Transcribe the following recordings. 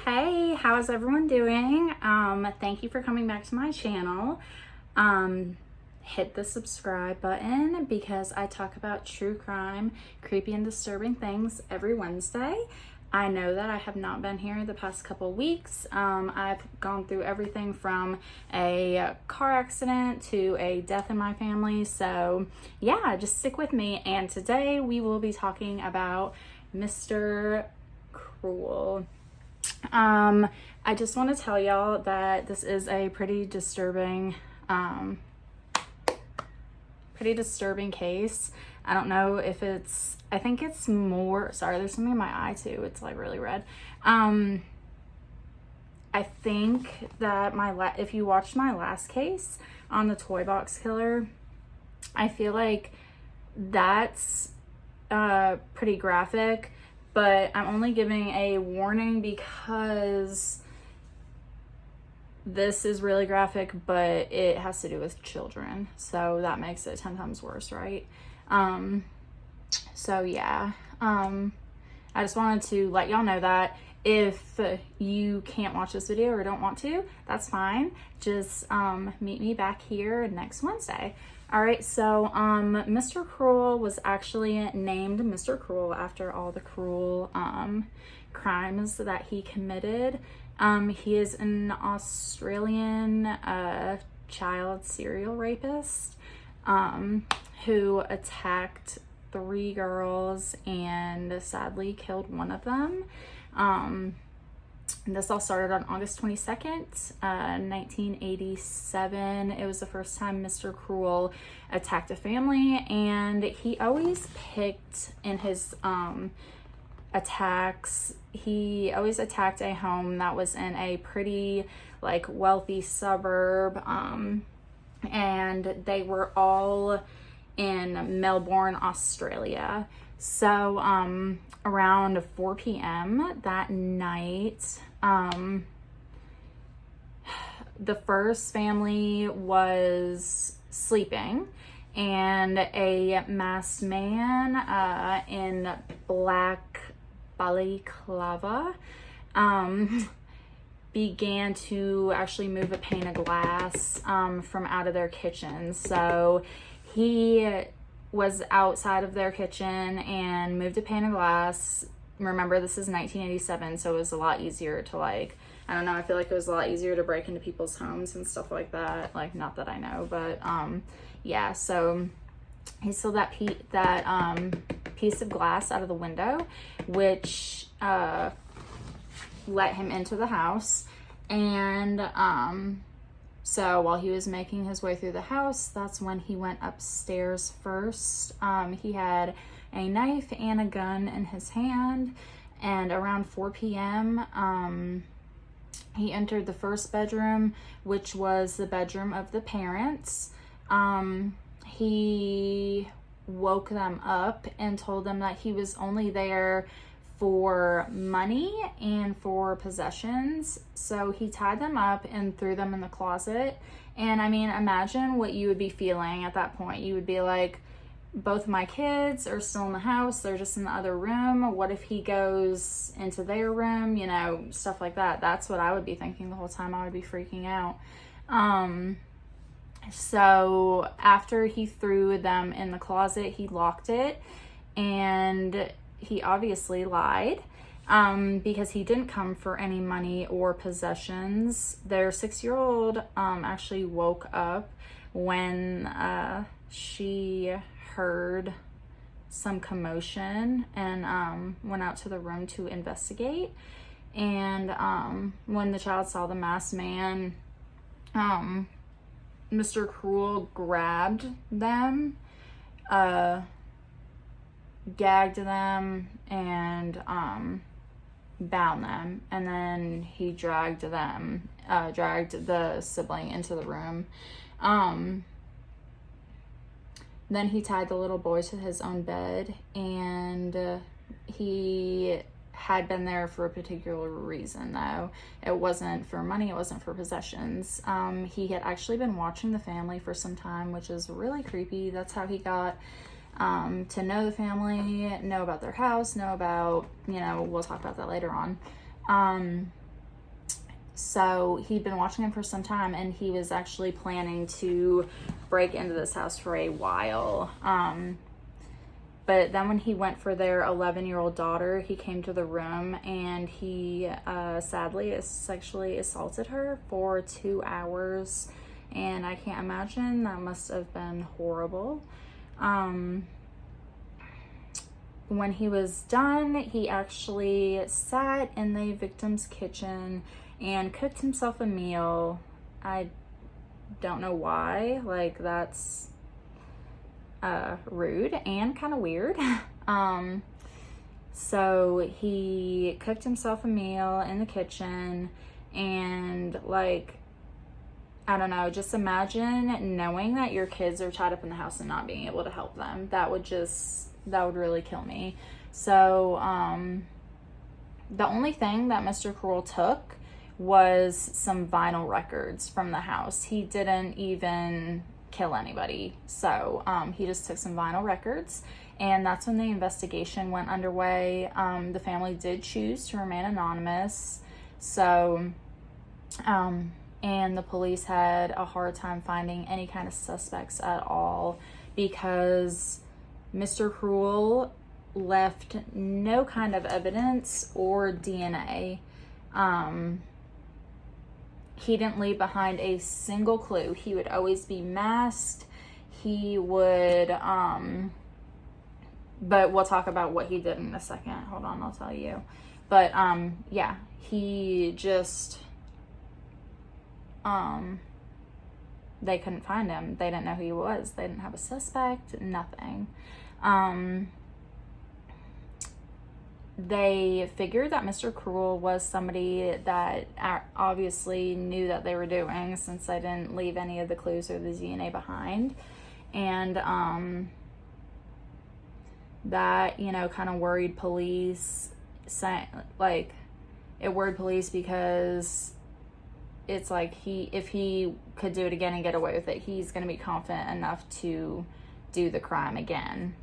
Hey, how's everyone doing? Thank you for coming back to my channel. Hit the subscribe button because I talk about true crime, creepy and disturbing things every Wednesday. I know that I have not been here the past couple weeks. I've gone through everything from a car accident to a death in my family. So yeah, just stick with me. And today we will be talking about Mr. Cruel. I just want to tell y'all that this is a pretty disturbing case. I don't know if I think it's more, sorry, there's something in my eye too. It's like really red. I think that if you watched my last case on the toy box killer, I feel like that's pretty graphic. But I'm only giving a warning because this is really graphic, but it has to do with children. So that makes it 10 times worse, right? So yeah, I just wanted to let y'all know that if you can't watch this video or don't want to, that's fine. Just meet me back here next Wednesday. All right, so Mr. Cruel was actually named Mr. Cruel after all the cruel crimes that he committed. He is an Australian child serial rapist who attacked 3 girls and sadly killed one of them. This all started on August 22nd, 1987. It was the first time Mr. Cruel attacked a family, and he always picked in his attacks, he always attacked a home that was in a pretty like wealthy suburb, and they were all in Melbourne, Australia. So around 4 p.m. that night, the first family was sleeping, and a masked man in black balaclava began to actually move a pane of glass from out of their kitchen. So he was outside of their kitchen and moved a pane of glass. Remember, this is 1987, so it was a lot easier to I don't know, I feel like it was a lot easier to break into people's homes and stuff like that. Like, not that I know, but yeah, so he stole that piece of glass out of the window, which let him into the house. And so while he was making his way through the house, that's when he went upstairs first. He had a knife and a gun in his hand, and around 4 p.m. He entered the first bedroom, which was the bedroom of the parents. He woke them up and told them that he was only there for money and for possessions. So he tied them up and threw them in the closet. And I mean, imagine what you would be feeling at that point. You would be like, both of my kids are still in the house, they're just in the other room. What if he goes into their room? You know, stuff like that. That's what I would be thinking the whole time. I would be freaking out. So after he threw them in the closet, he locked it, and he obviously lied because he didn't come for any money or possessions. Their 6-year-old actually woke up when she heard some commotion and went out to the room to investigate. And when the child saw the masked man, Mr. Cruel grabbed them, gagged them, and bound them, and then he dragged the sibling into the room. Then he tied the little boy to his own bed, and he had been there for a particular reason, though. It wasn't for money, it wasn't for possessions. He had actually been watching the family for some time, which is really creepy. That's how he got to know the family, know about their house, know about, you know, we'll talk about that later on. So he'd been watching him for some time, and he was actually planning to break into this house for a while. But then when he went for their 11-year-old daughter, he came to the room and he sadly sexually assaulted her for 2 hours. And I can't imagine, that must have been horrible. When he was done, he actually sat in the victim's kitchen and cooked himself a meal. I don't know why. Like, that's rude and kind of weird. So he cooked himself a meal in the kitchen, and like, I don't know, just imagine knowing that your kids are tied up in the house and not being able to help them. That would really kill me. So the only thing that Mr. Cruel took was some vinyl records from the house. He didn't even kill anybody. So he just took some vinyl records, and that's when the investigation went underway. The family did choose to remain anonymous. So and the police had a hard time finding any kind of suspects at all, because Mr. Cruel left no kind of evidence or DNA. He didn't leave behind a single clue. He would always be masked. He would, but we'll talk about what he did in a second. Hold on, I'll tell you. But, yeah, he just, they couldn't find him. They didn't know who he was. They didn't have a suspect, nothing. They figured that Mr. Cruel was somebody that obviously knew that they were doing, since they didn't leave any of the clues or the DNA behind. And that, you know, kind of worried police. Like, it worried police because it's like, if he could do it again and get away with it, he's going to be confident enough to do the crime again.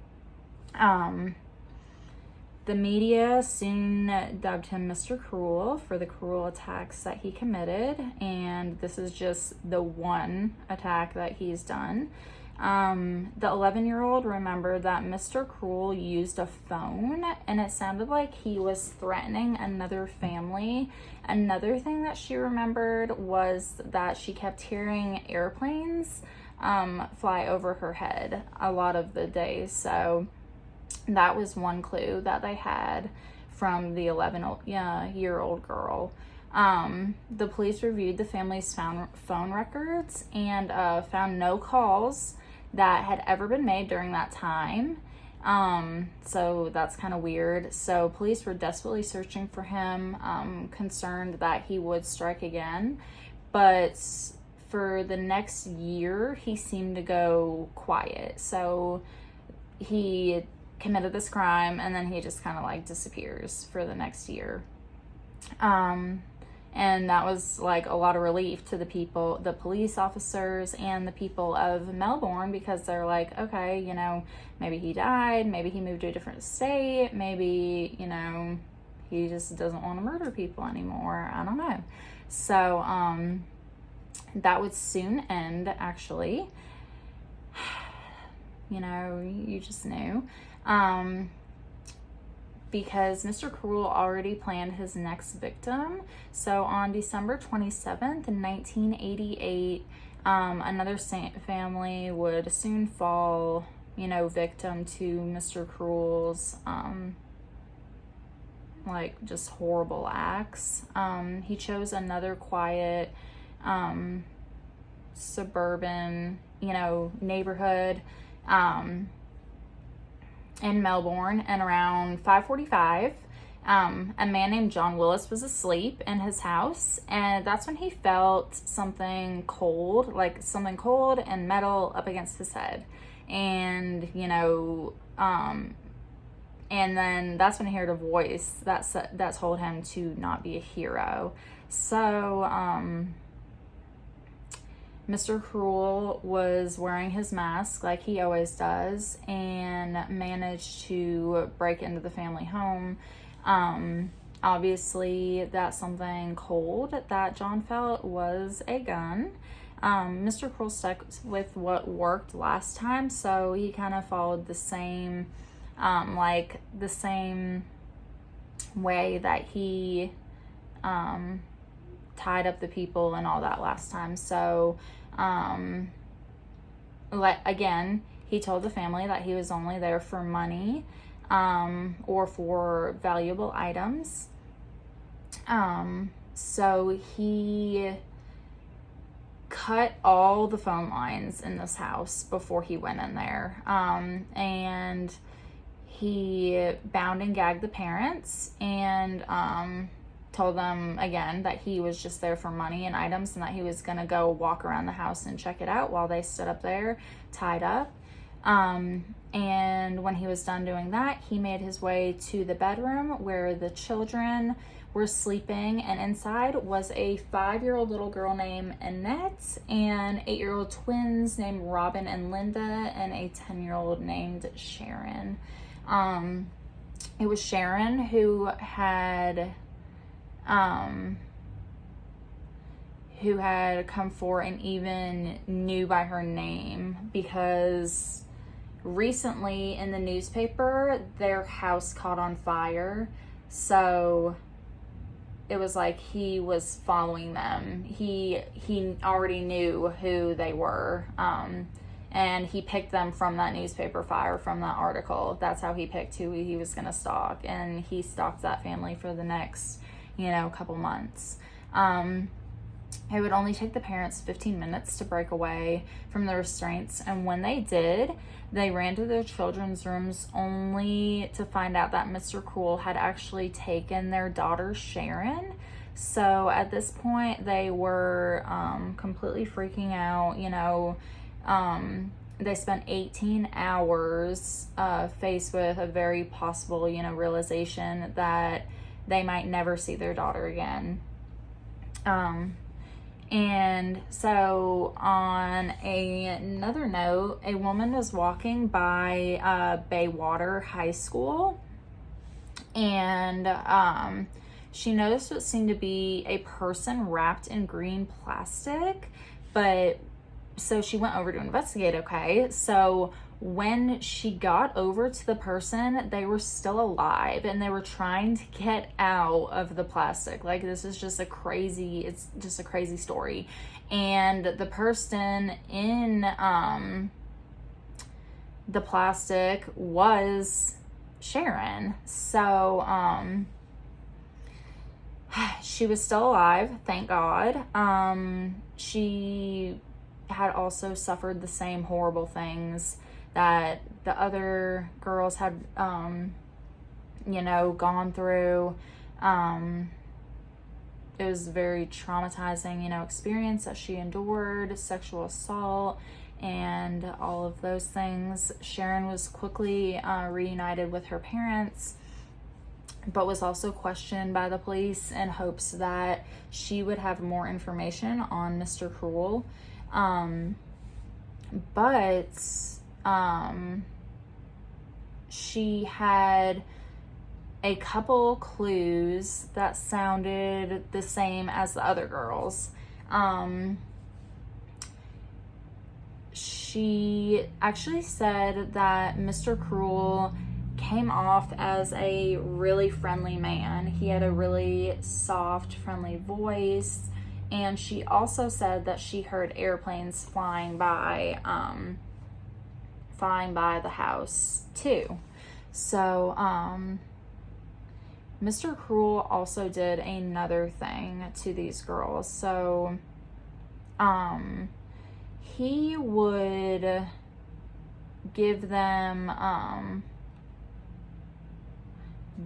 The media soon dubbed him Mr. Cruel for the cruel attacks that he committed, and this is just the one attack that he's done. The 11-year-old remembered that Mr. Cruel used a phone, and it sounded like he was threatening another family. Another thing that she remembered was that she kept hearing airplanes fly over her head a lot of the days. So that was one clue that they had from the 11-year-old girl. The police reviewed the family's phone records and found no calls that had ever been made during that time. So that's kind of weird. So police were desperately searching for him, concerned that he would strike again. But for the next year, he seemed to go quiet. So he committed this crime, and then he just kind of like disappears for the next year. And that was like a lot of relief to the people, the police officers and the people of Melbourne, because they're like, okay, you know, maybe he died, maybe he moved to a different state, maybe, you know, he just doesn't want to murder people anymore. I don't know. So that would soon end, actually. You know, you just knew. Because Mr. Cruel already planned his next victim. So on December 27th, 1988, another family would soon fall, you know, victim to Mr. Cruel's, like, just horrible acts. He chose another quiet, suburban, you know, neighborhood, in Melbourne, and around 5:45, a man named John Willis was asleep in his house, and that's when he felt something cold, like something cold and metal up against his head. And, you know, and then that's when he heard a voice that told him to not be a hero. So, Mr. Cruel was wearing his mask like he always does, and managed to break into the family home. Obviously, that something cold that John felt was a gun. Mr. Kroll stuck with what worked last time, so he kind of followed the same, the same way that he tied up the people and all that last time. So, again, he told the family that he was only there for money, or for valuable items. So he cut all the phone lines in this house before he went in there. And he bound and gagged the parents and, told them again that he was just there for money and items, and that he was going to go walk around the house and check it out while they stood up there tied up. And when he was done doing that, he made his way to the bedroom where the children were sleeping, and inside was a 5-year-old little girl named Annette and 8-year-old twins named Robin and Linda, and a 10-year-old named Sharon. It was Sharon who had come forward and even knew by her name, because recently in the newspaper their house caught on fire. So it was like he was following them. He already knew who they were, and he picked them from that newspaper fire, from that article. That's how he picked who he was going to stalk, and he stalked that family for the next couple months. It would only take the parents 15 minutes to break away from the restraints, and when they did, they ran to their children's rooms only to find out that Mr. Kroll had actually taken their daughter Sharon. So at this point, they were completely freaking out. They spent 18 hours faced with a very possible, realization that they might never see their daughter again. And so on another note, a woman was walking by Baywater High School, and she noticed what seemed to be a person wrapped in green plastic, but so she went over to investigate, okay? So when she got over to the person, they were still alive and they were trying to get out of the plastic. Like, this is just it's just a crazy story. And the person in the plastic was Sharon. So she was still alive, thank God. She had also suffered the same horrible things that the other girls had, gone through. It was a very traumatizing, experience that she endured, sexual assault, and all of those things. Sharon was quickly reunited with her parents, but was also questioned by the police in hopes that she would have more information on Mr. Kroll. But she had a couple clues that sounded the same as the other girls. She actually said that Mr. Kroll came off as a really friendly man. He had a really soft, friendly voice. And she also said that she heard airplanes flying by the house too. So, Mr. Kroll also did another thing to these girls. So, he would give them,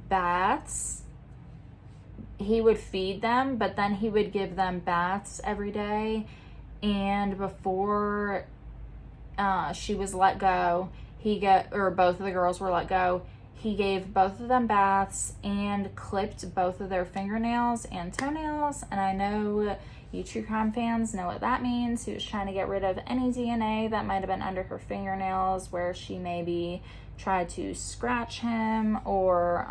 baths. He would feed them, but then he would give them baths every day. And before she was let go, both of the girls were let go, he gave both of them baths and clipped both of their fingernails and toenails. And I know you true crime fans know what that means. He was trying to get rid of any DNA that might have been under her fingernails where she maybe tried to scratch him or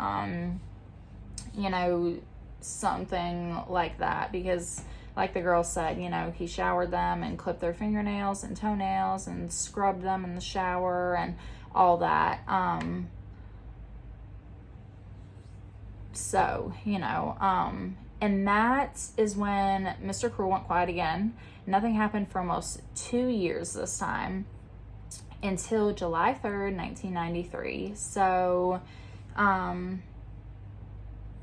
you know, something like that, because like the girl said, you know, he showered them and clipped their fingernails and toenails and scrubbed them in the shower and all that. So, you know, and that is when Mr. Cruel went quiet again. Nothing happened for almost 2 years this time, until July 3rd, 1993. So,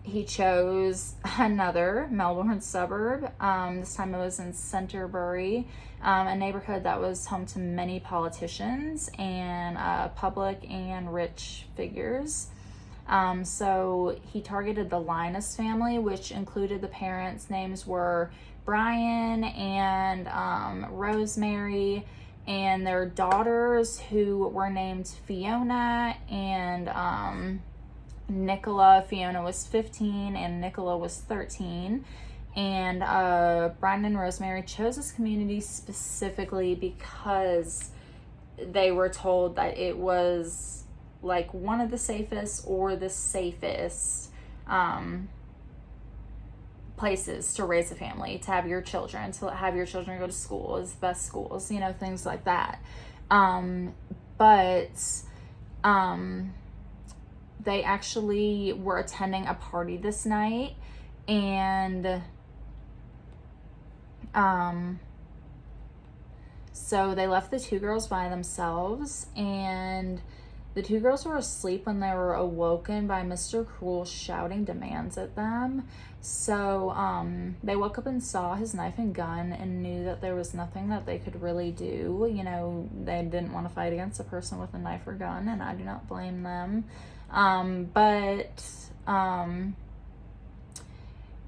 he chose another Melbourne suburb. This time it was in Centerbury, a neighborhood that was home to many politicians and public and rich figures. So he targeted the Linus family, which included the parents' names were Brian and Rosemary, and their daughters, who were named Fiona and Nicola. Fiona was 15 and Nicola was 13. And Brian and Rosemary chose this community specifically because they were told that it was like one of the safest or the safest places to raise a family, to have your children go to school, is best schools, you know, things like that. But they actually were attending a party this night, and so they left the two girls by themselves, and the two girls were asleep when they were awoken by Mr. Cruel shouting demands at them. So they woke up and saw his knife and gun and knew that there was nothing that they could really do. You know, they didn't want to fight against a person with a knife or gun, and I do not blame them. But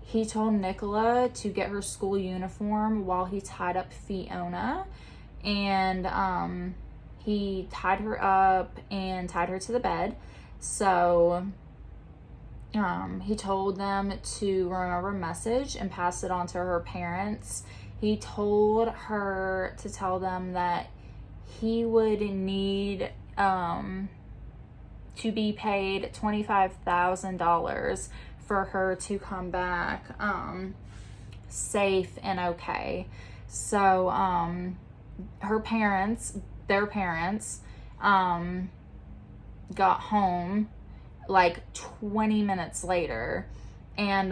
he told Nicola to get her school uniform while he tied up Fiona, and he tied her up and tied her to the bed. So he told them to remember a message and pass it on to her parents. He told her to tell them that he would need to be paid $25,000 for her to come back safe and okay. So their parents got home like 20 minutes later, and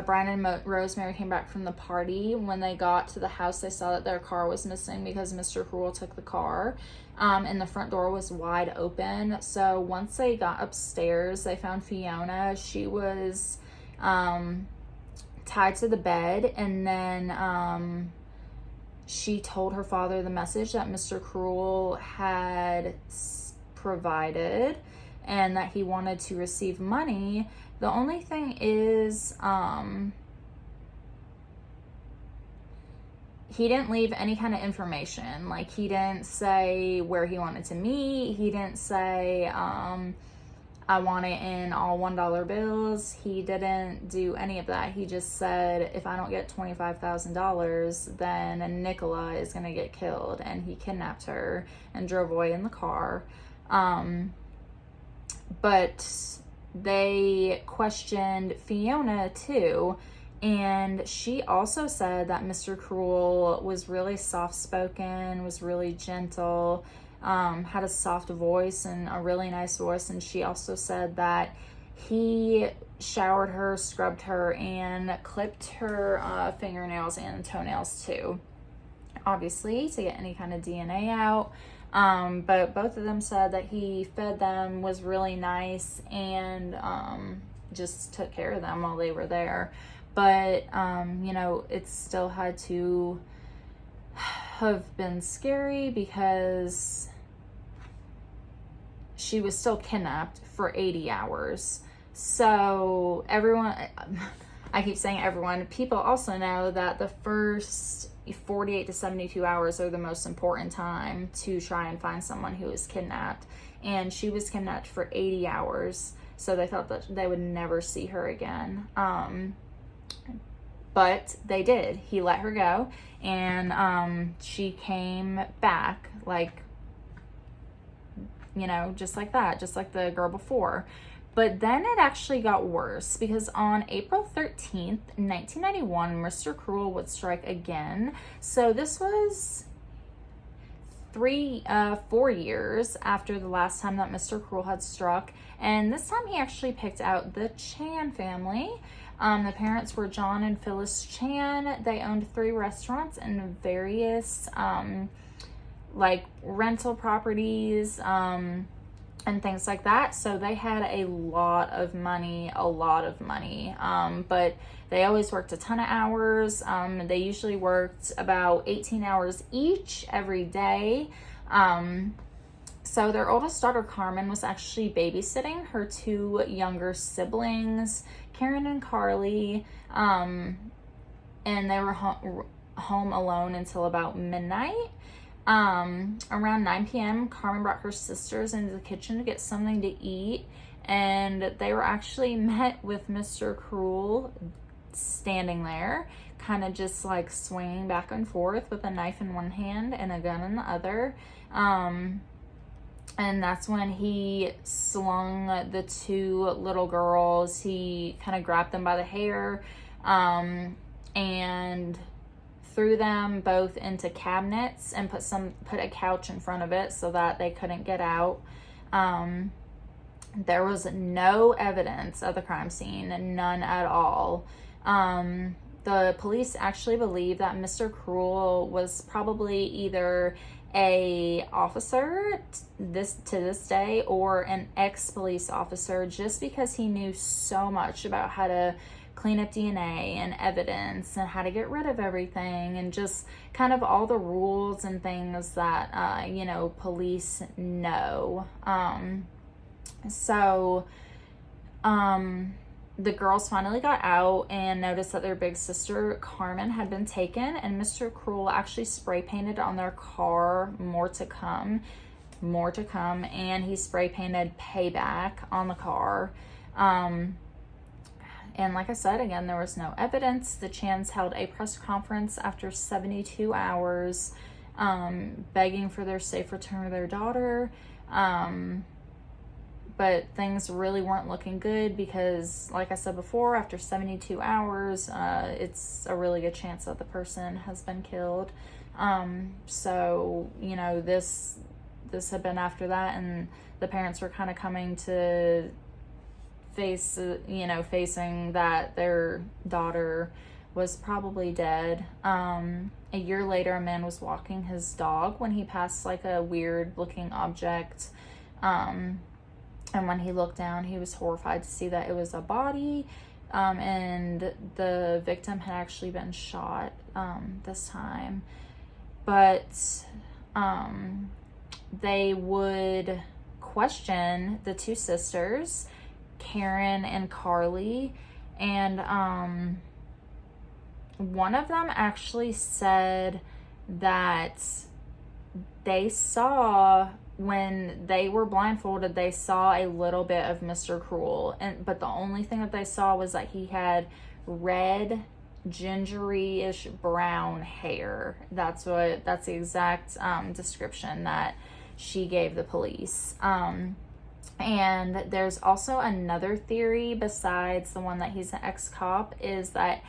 Brian and Rosemary came back from the party. When they got to the house, they saw that their car was missing because Mr. Cruel took the car, and the front door was wide open. So once they got upstairs, they found Fiona. She was tied to the bed, and then she told her father the message that Mr. Cruel had provided and that he wanted to receive money. The only thing is, he didn't leave any kind of information. Like, he didn't say where he wanted to meet. He didn't say, I want it in all $1 bills. He didn't do any of that. He just said, if I don't get $25,000, then Nicola is going to get killed. And he kidnapped her and drove away in the car. But they questioned Fiona too, and she also said that Mr. Cruel was really soft-spoken, was really gentle, had a soft voice and a really nice voice. And she also said that he showered her, scrubbed her, and clipped her fingernails and toenails too, obviously to get any kind of DNA out. But both of them said that he fed them, was really nice, and just took care of them while they were there. But you know, it still had to have been scary because she was still kidnapped for 80 hours. So everyone, I keep saying everyone, people also know that the first 48 to 72 hours are the most important time to try and find someone who is kidnapped. And she was kidnapped for 80 hours. So they thought that they would never see her again. But they did. He let her go, and she came back, like, just like that, just like the girl before. But then it actually got worse, because on April 13th, 1991, Mr. Cruel would strike again. So this was 4 years after the last time that Mr. Cruel had struck. And this time he actually picked out the Chan family. The parents were John and Phyllis Chan. They owned 3 restaurants and various like rental properties and things like that. So they had a lot of money, but they always worked a ton of hours. They usually worked about 18 hours each every day. So their oldest daughter, Carmen, was actually babysitting her 2 younger siblings, Karen and Carly, and they were home alone until about midnight. Around 9 p.m., Carmen brought her sisters into the kitchen to get something to eat, and they were actually met with Mr. Cruel standing there, kind of just like swinging back and forth with a knife in one hand and a gun in the other. And that's when he slung the 2 little girls. He kind of grabbed them by the hair, and threw them both into cabinets and put a couch in front of it so that they couldn't get out. There was no evidence of the crime scene, none at all. The police actually believe that Mr. Cruel was probably either a officer to this day or an ex-police officer, just because he knew so much about how to clean up DNA and evidence and how to get rid of everything, and just kind of all the rules and things that police know. The girls finally got out and noticed that their big sister Carmen had been taken, and Mr. Cruel actually spray painted on their car more to come, and he spray painted payback on the car. And like I said, again, there was no evidence. The Chans held a press conference after 72 hours, begging for their safe return of their daughter. But things really weren't looking good, because, like I said before, after 72 hours, it's a really good chance that the person has been killed. So, this had been after that, and the parents were kind of coming to facing that their daughter was probably dead. A year later, a man was walking his dog when he passed like a weird looking object. And when he looked down, he was horrified to see that it was a body. And the victim had actually been shot this time. But they would question the 2 sisters, Karen and Carly, and one of them actually said that they saw, when they were blindfolded, they saw a little bit of Mr. Cruel, but the only thing that they saw was that he had red, gingery-ish brown hair. That's the exact description that she gave the police. And there's also another theory besides the one that he's an ex-cop, is that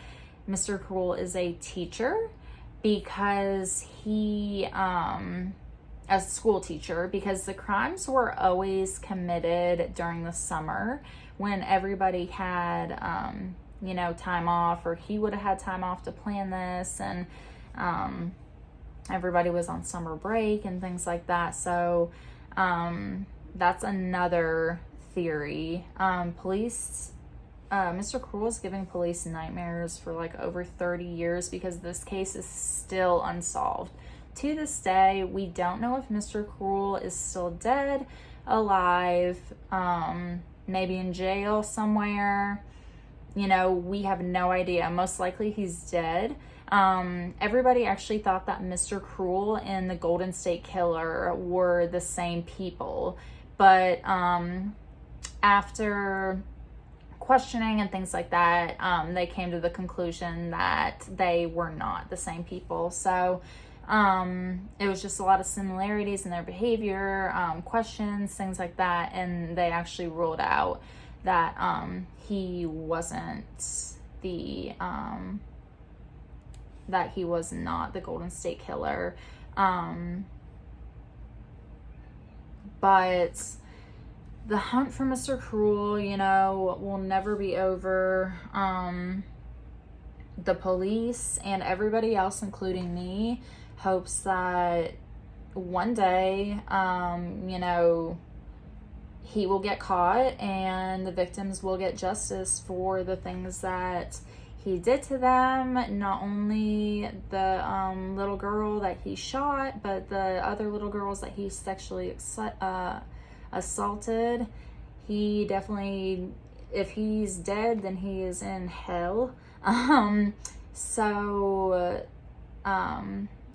Mr. Cruel is a teacher, because he, a school teacher, because the crimes were always committed during the summer when everybody had, time off, or he would have had time off to plan this, and everybody was on summer break and things like that. So, that's another theory. Mr. Cruel is giving police nightmares for like over 30 years because this case is still unsolved. To this day, we don't know if Mr. Cruel is still dead, alive, maybe in jail somewhere. We have no idea. Most likely he's dead. Everybody actually thought that Mr. Cruel and the Golden State Killer were the same people. But after questioning and things like that, they came to the conclusion that they were not the same people. So It was just a lot of similarities in their behavior, questions, things like that, and they actually ruled out that he wasn't the that he was not the Golden State Killer. But the hunt for Mr. Cruel, you know, will never be over. The police and everybody else, including me, hopes that one day, you know, he will get caught and the victims will get justice for the things that he did to them. Not only the little girl that he shot, but the other little girls that he sexually assaulted. He definitely, if he's dead, then he is in hell.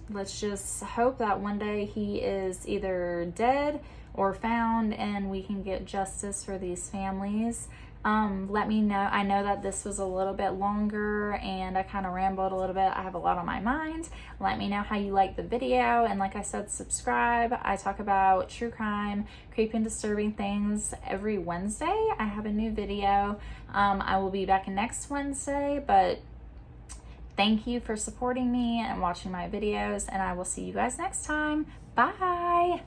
Let's just hope that one day he is either dead or found and we can get justice for these families. Let me know. I know that this was a little bit longer and I kind of rambled a little bit. I have a lot on my mind. Let me know how you like the video. And like I said, subscribe. I talk about true crime, creepy and disturbing things every Wednesday. I have a new video. I will be back next Wednesday, but thank you for supporting me and watching my videos, and I will see you guys next time. Bye.